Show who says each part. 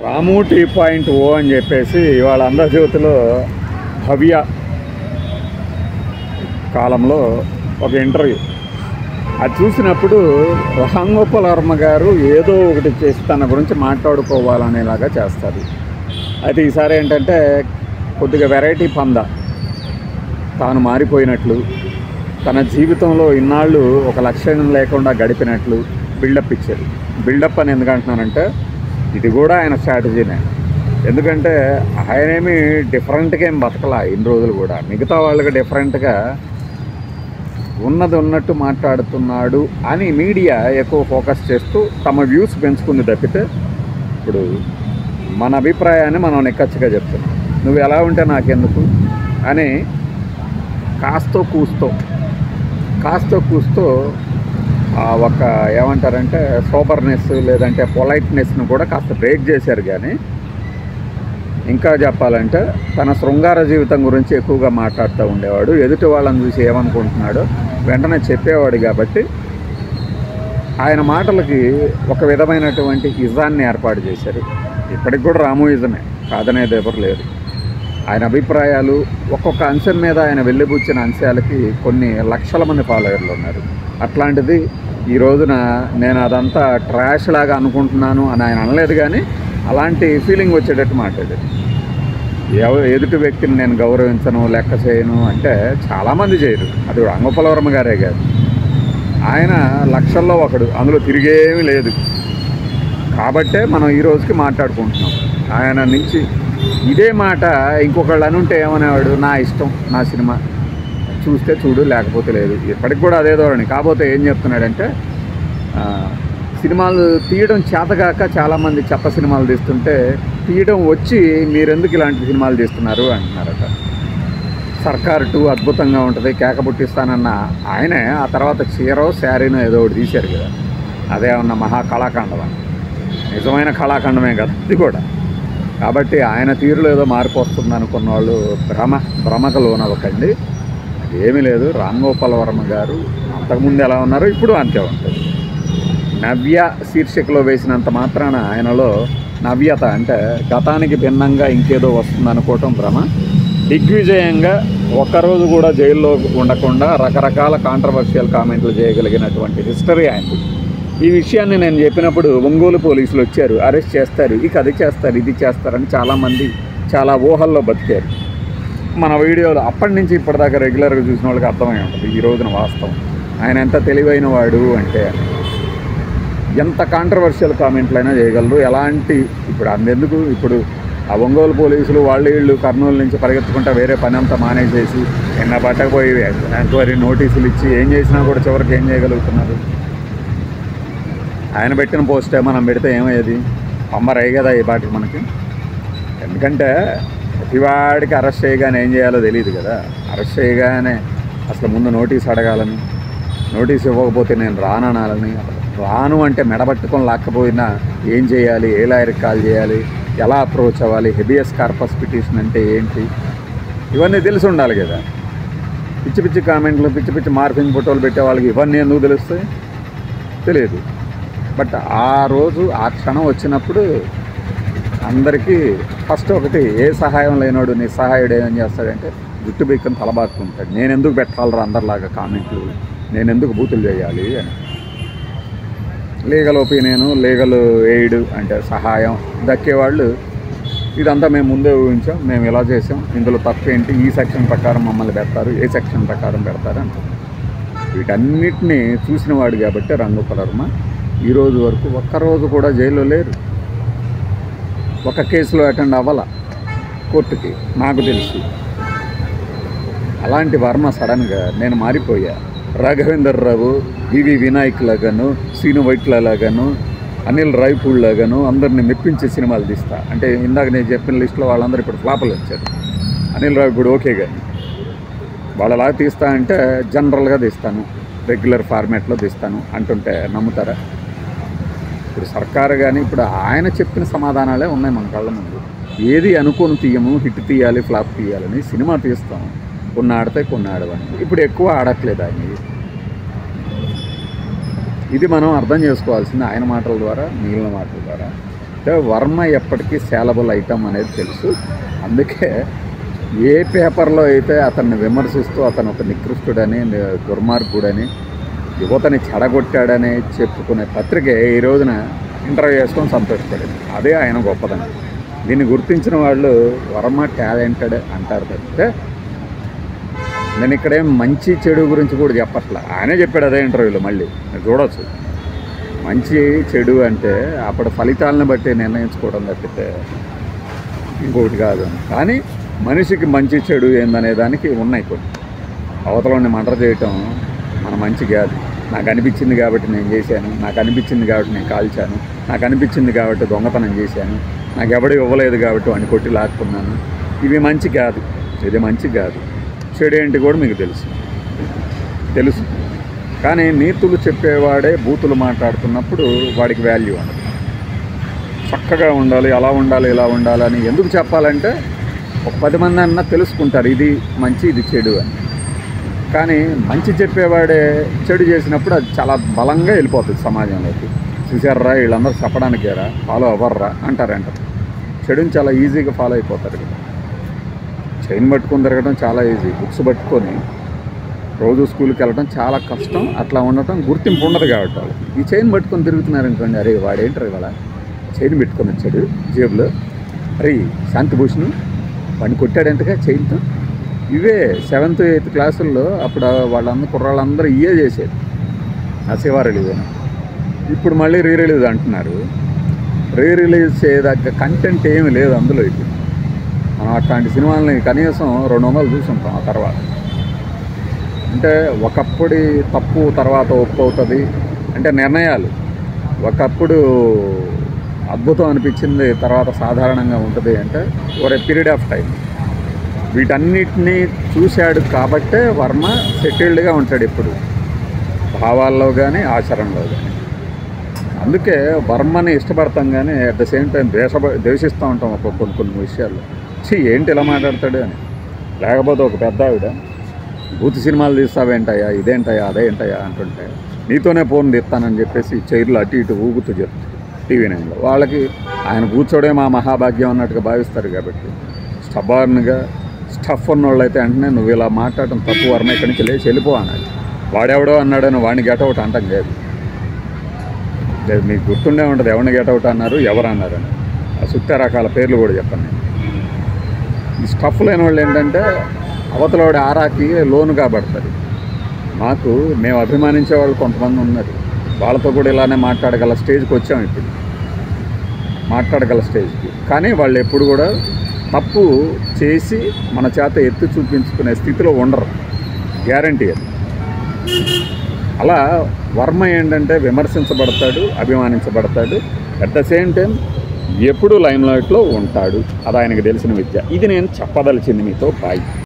Speaker 1: రాము tea point ఓ అని చెప్పేసి ఇవాళ ఆంధ్రజ్యోతిలో భవ్య కాలంలో ఒక ఇంటర్వ్యూ అది చూసినప్పుడు రామ్ గోపాల్ వర్మ గారు ఏదో ఒకటి చేసి తన గురించి మాట్లాడుకోవాలనేలాగా చేస్తారు. అయితే ఈసారి ఏంటంటే కొద్దిగా వెరైటీ పంద, తాను మారిపోయినట్లు, తన జీవితంలో ఇన్నాళ్ళు ఒక లక్ష్యం లేకుండా గడిపినట్లు బిల్డప్ ఇచ్చారు. బిల్డప్ అని ఎందుకంటున్నానంటే ఇది కూడా ఆయన స్ట్రాటజీనే. ఎందుకంటే ఆయనేమి డిఫరెంట్గా ఏం బతకలా ఇన్ని రోజులు కూడా. మిగతా వాళ్ళకి డిఫరెంట్గా ఉన్నది ఉన్నట్టు మాట్లాడుతున్నాడు అని మీడియా ఎక్కువ ఫోకస్ చేస్తూ తమ వ్యూస్ పెంచుకుంది తప్పితే ఇప్పుడు మన అభిప్రాయాన్ని మనం నిక్కచ్చిగా చెప్తున్నాం. నువ్వు ఎలా ఉంటే నాకెందుకు అని కాస్తో కూస్తో ఒక ఏమంటారంటే సోబర్నెస్ లేదంటే పొలైట్నెస్ను కూడా కాస్త బ్రేక్ చేశారు. కానీ ఇంకా చెప్పాలంటే తన శృంగార జీవితం గురించి ఎక్కువగా మాట్లాడుతూ ఉండేవాడు. ఎదుటి వాళ్ళని చూసి ఏమనుకుంటున్నాడో వెంటనే చెప్పేవాడు. కాబట్టి ఆయన మాటలకి ఒక విధమైనటువంటి ఇజాన్ని ఏర్పాటు చేశారు. ఇప్పటికి కూడా రామోయిజమే, కాదనేది ఎవరు లేదు. ఆయన అభిప్రాయాలు ఒక్కొక్క అంశం మీద ఆయన వెళ్ళిబుచ్చిన అంశాలకి కొన్ని లక్షల మంది ఫాలోవర్లు ఉన్నారు. అట్లాంటిది ఈ రోజున నేను అదంతా ట్రాష్ లాగా అనుకుంటున్నాను అని ఆయన అనలేదు. కానీ అలాంటి ఫీలింగ్ వచ్చేటట్టు మాట్లాడారు. ఎదుటి వ్యక్తిని నేను గౌరవించను, లెక్క చేయను అంటే చాలామంది చేయరు. అది రామ్ గోపాల్ వర్మ గారే కాదు, ఆయన లక్షల్లో ఒకడు, అందులో తిరిగేమీ లేదు. కాబట్టే మనం ఈ రోజుకి మాట్లాడుకుంటున్నాం. ఆయన నుంచి ఇదే మాట ఇంకొకళ్ళు అనుంటే ఏమనేవాడు, నా ఇష్టం, నా సినిమా, చూస్తే చూడు లేకపోతే లేదు. ఇప్పటికి కూడా అదే ధోరణి. కాకపోతే ఏం చెప్తున్నాడంటే సినిమాలు తీయడం చేతగాక చాలామంది చెత్త సినిమాలు తీస్తుంటే తీయడం వచ్చి మీరెందుకు ఇలాంటి సినిమాలు తీస్తున్నారు అంటున్నారట. సర్కార్ 2 అద్భుతంగా ఉంటుంది, కేక పుట్టిస్తానన్న ఆయనే ఆ తర్వాత చీరో శారీనో ఏదో ఒకటి తీశారు కదా, అదే ఉన్న మహా కళాఖండం, నిజమైన కళాఖండమే కదా ఇది కూడా. కాబట్టి ఆయన తీరులో ఏదో మార్పు వస్తుంది అనుకున్న వాళ్ళు భ్రమకు లోనవ్వకండి. ఏమీ లేదు. రామ్ గోపాల్ వర్మ గారు అంతకుముందు ఎలా ఉన్నారో ఇప్పుడు అంతే ఉంటుంది. నవ్య శీర్షికలో వేసినంత మాత్రాన ఆయనలో నవ్యత అంటే గతానికి భిన్నంగా ఇంకేదో వస్తుంది అనుకోవటం భ్రమ. దిగ్విజయంగా ఒక్కరోజు కూడా జైల్లో ఉండకుండా రకరకాల కాంట్రవర్షియల్ కామెంట్లు చేయగలిగినటువంటి హిస్టరీ ఆయనది. ఈ విషయాన్ని నేను చెప్పినప్పుడు ఒంగోలు పోలీసులు వచ్చారు, అరెస్ట్ చేస్తారు, ఇక అది చేస్తారు, ఇది చేస్తారని చాలామంది చాలా ఊహల్లో బతికారు. మన వీడియోలు అప్పటి నుంచి ఇప్పటిదాకా రెగ్యులర్గా చూసిన వాళ్ళకి అర్థమై ఉంటుంది ఈ రోజున వాస్తవం. ఆయన ఎంత తెలివైన వాడు అంటే ఎంత కాంట్రవర్షియల్ కామెంట్లైనా చేయగలరు. ఎలాంటి ఇప్పుడు అందెందుకు ఇప్పుడు ఆ ఒంగోలు పోలీసులు వీళ్ళు కర్నూలు నుంచి పరిగెత్తుకుంటా వేరే పని అంతా మానేసేసి నిన్న పట్టకపోయి ఎంక్వైరీ నోటీసులు ఇచ్చి ఏం చేసినా కూడా చివరికి ఏం చేయగలుగుతున్నారు. ఆయన పెట్టిన పోస్టే మనం పెడితే ఏమయ్యేది, అమ్మరయ్య కదా ఈ పాటికి మనకి. ఎందుకంటే ప్రతివాడికి అరెస్ట్ చేయగానే ఏం చేయాలో తెలియదు కదా. అరెస్ట్ చేయగానే అసలు ముందు నోటీస్ అడగాలని, నోటీస్ ఇవ్వకపోతే నేను రాననాలని, రాను అంటే మెడబట్టుకొని లాక్కపోయినా ఏం చేయాలి, ఏ లాయర్కి కాల్ చేయాలి, ఎలా అప్రోచ్ అవ్వాలి, హెబియస్ కార్పస్ పిటిషన్ అంటే ఏంటి, ఇవన్నీ తెలిసి ఉండాలి కదా. పిచ్చి పిచ్చి కామెంట్లు, పిచ్చి పిచ్చి మార్కింగ్ ఫోటోలు పెట్టే వాళ్ళకి ఇవన్నీ ఎందుకు తెలుస్తాయి, తెలియదు. బట్ ఆ రోజు ఆ క్షణం వచ్చినప్పుడు అందరికీ ఫస్ట్ ఒకటి, ఏ సహాయం లేనోడు నిస్సహాయుడు ఏం చేస్తాడంటే జుట్టు బీక్కని తలబాక్కుంటాడు. నేను ఎందుకు పెట్టాలరా అందరిలాగా కామెంట్లు, నేను ఎందుకు బూతులు చేయాలి అని. లీగల్ ఒపీనియను, లీగల్ ఎయిడ్ అంటే సహాయం దక్కేవాళ్ళు ఇదంతా మేము ముందే ఊహించాం, మేము ఇలా చేసాం, ఇందులో తప్పేంటి, ఈ సెక్షన్ ప్రకారం మమ్మల్ని పెడతారు, ఏ సెక్షన్ ప్రకారం పెడతారు అంటారు. వీటన్నిటినీ చూసినవాడు కాబట్టి రామ్ గోపాల్ వర్మ ఈరోజు వరకు ఒక్కరోజు కూడా జైల్లో లేరు. ఒక కేసులో అటెండ్ అవ్వాల కోర్టుకి నాకు తెలిసి. అలాంటి వర్మ సడన్గా నేను మారిపోయా, రాఘవేందర్ రావు, వివి వినాయక్ లాగాను, సీను వైట్ల లాగాను, అనిల్ రావిపూడి లాగాను అందరిని మెప్పించే సినిమాలు తీస్తా అంటే ఇందాక నేను చెప్పిన లిస్టులో వాళ్ళందరూ ఇప్పుడు ఫ్లాపులు వచ్చారు. అనిల్ రావిపూడి ఓకే, కానీ వాళ్ళలా తీస్తా అంటే జనరల్గా తీస్తాను, రెగ్యులర్ ఫార్మాట్లో తీస్తాను అంటుంటే నమ్ముతారా? ఇప్పుడు సర్కారు కానీ ఇప్పుడు ఆయన చెప్పిన సమాధానాలే ఉన్నాయి మన కళ్ళ ముందు. ఏది అనుకోని తీయము, హిట్ తీయాలి, ఫ్లాప్ తీయాలని సినిమా తీస్తాం, కొన్ని ఆడితే కొన్ని ఆడవండి. ఇప్పుడు ఎక్కువ ఆడట్లేదు ఆయన. ఇది మనం అర్థం చేసుకోవాల్సింది ఆయన మాటల ద్వారా, మిగిలిన మాటల ద్వారా. వర్మ ఎప్పటికీ సేలబుల్ ఐటమ్ అనేది తెలుసు. అందుకే ఏ పేపర్లో అయితే అతన్ని విమర్శిస్తూ అతను ఒక నికృష్టుడని, దుర్మార్గుడని, యువతని చెడగొట్టాడని చెప్పుకునే పత్రిక ఈ రోజున ఇంటర్వ్యూ చేసుకొని సంతోషపడింది. అదే ఆయన గొప్పదనం. దీన్ని గుర్తించిన వాళ్ళు వర్మ టాలెంటెడ్ అంటారు తప్పితే నేను ఇక్కడేం మంచి చెడు గురించి కూడా చెప్పట్లా. ఆయనే చెప్పాడు అదే ఇంటర్వ్యూలో. మళ్ళీ మీరు చూడవచ్చు. మంచి చెడు అంటే అప్పుడు ఫలితాలను బట్టి నిర్ణయించుకోవడం తప్పితే ఇంకోటి కాదు. కానీ మనిషికి మంచి చెడు ఏందనే దానికి ఉన్నాయి కొన్ని. అవతలని మర్డర్ చేయటం మన మంచి కాదు. నాకు అనిపించింది కాబట్టి నేను చేశాను, నాకు అనిపించింది కాబట్టి నేను కాల్చాను, నాకు అనిపించింది కాబట్టి దొంగతనం చేశాను, నాకు ఎవడు ఇవ్వలేదు కాబట్టి వాడిని కొట్టి లాక్కున్నాను. ఇవి మంచి కాదు, ఇది మంచి కాదు. చెడు ఏంటి కూడా మీకు తెలుసు. కానీ నీతులు చెప్పేవాడే బూతులు మాట్లాడుతున్నప్పుడు వాడికి వాల్యూ ఉండదు. చక్కగా ఉండాలి, అలా ఉండాలి, ఇలా ఉండాలని ఎందుకు చెప్పాలంటే ఒక 10 మంది అన్నా తెలుసుకుంటారు ఇది మంచి ఇది చెడు అని. కానీ మంచి చెప్పేవాడే చెడు చేసినప్పుడు అది చాలా బలంగా వెళ్ళిపోతుంది సమాజంలోకి. చూసారా వీళ్ళందరూ చెప్పడానికేరా, ఫాలో అవ్వర్రా అంటారు. చెడుని చాలా ఈజీగా ఫాలో అయిపోతారు కదా. చైన్ పట్టుకొని తిరగడం చాలా ఈజీ, బుక్స్ పట్టుకొని రోజు స్కూల్కి వెళ్ళడం చాలా కష్టం. అట్లా ఉండటం గుర్తింపు ఉండదు కాబట్టి వాళ్ళు ఈ చైన్ పట్టుకొని తిరుగుతున్నారు అనుకోండి. అరే వాడేంటారు ఇవాళ చైన్ పెట్టుకొని వచ్చాడు జేబులో, అరే శాంతిభూషణ్ వాడిని కొట్టాడంటగా చైన్తో. ఇవే 7th 8th క్లాసుల్లో అప్పుడు కుర్రాళ్ళందరూ ఇవే చేసేది. ఆ శివ రిలీజ్ అని ఇప్పుడు మళ్ళీ రిలీజ్ అంటున్నారు. రిలీజ్ చేయదగ్గ కంటెంట్ ఏమీ లేదు అందులో. ఇప్పుడు మనం అట్లాంటి సినిమాలని కనీసం 200 చూసుంటాం. ఆ తర్వాత అంటే ఒకప్పుడు తప్పు తర్వాత ఒప్పు అవుతుంది అంటే నిర్ణయాలు. ఒకప్పుడు అద్భుతం అనిపించింది తర్వాత సాధారణంగా ఉంటుంది అంటే over a period of time. వీటన్నిటినీ చూశాడు కాబట్టే వర్మ సెటిల్డ్గా ఉంటాడు ఇప్పుడు, భావాల్లో కానీ ఆచరణలో కానీ. అందుకే వర్మని ఇష్టపడతాం కానీ అట్ ద సేమ్ టైం ద్వేషిస్తూ ఉంటాం కొన్ని విషయాల్లో. ఏంటి ఇలా మాట్లాడతాడు అని. లేకపోతే ఒక పెద్ద ఆవిడ బూత్ సినిమాలు తీస్తావేంటయ్యా, ఇదేంటయ్యా, అదేంటయ్యా అంటుంటే నీతోనే ఫోన్ తీస్తానని చెప్పేసి చైర్లు అటు ఇటు ఊగుతూ చెప్తారు టీవీ 9లో. వాళ్ళకి ఆయన కూర్చోడే మా మహాభాగ్యం అన్నట్టుగా భావిస్తారు కాబట్టి స్టబార్న్గా స్టఫ్ ఉన్నోళ్ళు అయితే వెంటనే నువ్వు ఇలా మాట్లాడటం తప్పు వర్మ, ఇక్కడి నుంచి లేచి వెళ్ళిపో అన్నాడు. వాడెవడో అన్నాడని వాడిని గెటౌట్ అంటాం లేదు. మీకు గుర్తుండే ఉంటుంది ఎవరిని గెటౌట్ అన్నారు, ఎవరు అన్నారని. ఆ సుత్తే రకాల పేర్లు కూడా చెప్పాను నేను. ఈ స్టఫ్ లేని వాళ్ళు ఏంటంటే అవతలవాడి ఆరాకి లోనుగా పడతారు. మాకు మేము అభిమానించే వాళ్ళు కొంతమంది ఉన్నారు, వాళ్ళతో కూడా ఇలానే మాట్లాడగల స్టేజ్కి వచ్చాం ఇప్పుడు, మాట్లాడగల స్టేజ్కి. కానీ వాళ్ళు ఎప్పుడు కూడా తప్పు చేసి మన చేత ఎత్తి చూపించుకునే స్థితిలో ఉండరు, గ్యారంటీ అది. అలా వర్మ ఏంటంటే విమర్శించబడతాడు, అభిమానించబడతాడు, అట్ ద సేమ్ టైం ఎప్పుడు లైమ్ లైట్లో ఉంటాడు. అది ఆయనకు తెలిసిన విద్య. ఇది నేను చెప్పదలిచింది మీతో. బాయ్.